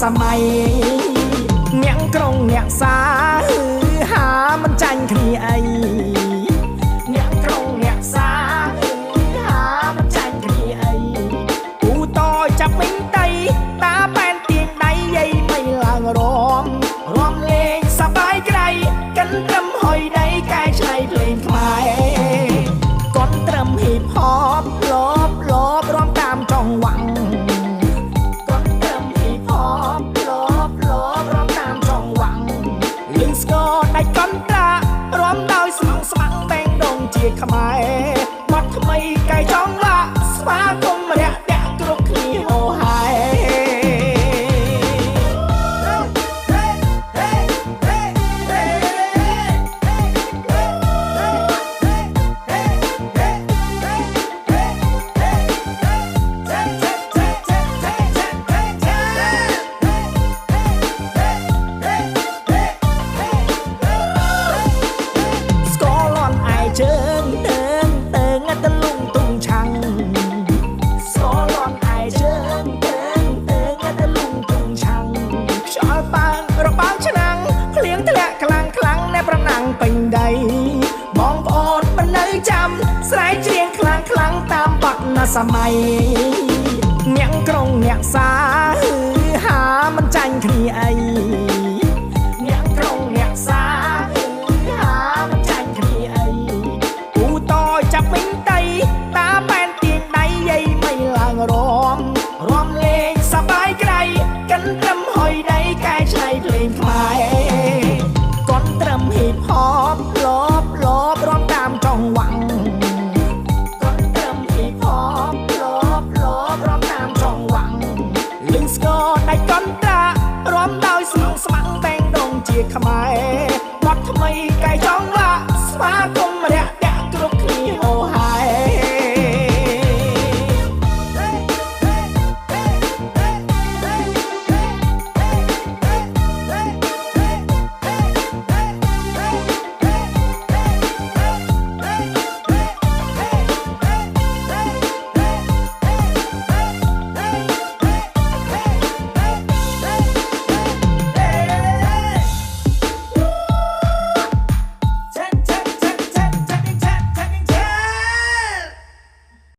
សម័យអ្នកក្រុងអ្នកសាហាមិនចាញ់គ្នាអីអ្នកក្រុងអ្នកសាហាមិនចាញ់គ្នាអីពូតចាប់មិញតៃតាប៉ែនទៀងដៃយាយមិនឡើងរំលេងសប្បាយក្រៃកិនត្រឹមហុយដៃកែឆ្នៃភ្លេងខ្មែរកនត្រឹមហ៊ីបហបលបរំតាមចង្វាក់កនត្រឹមហ៊ីបហបលបរំតាមចង្វាក់លឹងស្គរដៃកនត្រារំដោយស្មងស្មាំងបែងដងជាខ្មែរបាត់ថ្មីកែចង់វាក់ស្វាគមន៍រយៈតាក់គ្រប់គ្នាហោហាយជើងតើងតលុងទុងឆាំងសលន់ឯជើងតើងតលុងទុងឆាំងខ្យល់ប៉ើងរបើងឆ្នាំងភ្លៀងធ្លាក់ខ្លាំងនៅប្រណាំងពេញដីបងប្អូនមិននៅចាំស្រែកច្រៀងខ្លាំងតាមបទណាសម័យអ្នកក្រុងអ្នកសាហាមិនចាញ់គ្នាអីអ្នកក្រុងអ្នកសាចាប់មិញតៃតាប៉ែនទៀងដៃយាយមិនឡើងរំលេងសប្បាយក្រៃកិនត្រឹមហុយដៃកែឆ្នៃភ្លេងខ្មែរកនត្រឹមហ៊ីបហបលបរំតាមចង្វាក់កនត្រឹមហ៊ីបហបលបរំតាមចង្វាក់លឹងស្គរដៃកនត្រារំដោយស្មងស្មាំងបែងដងជាខ្មែរ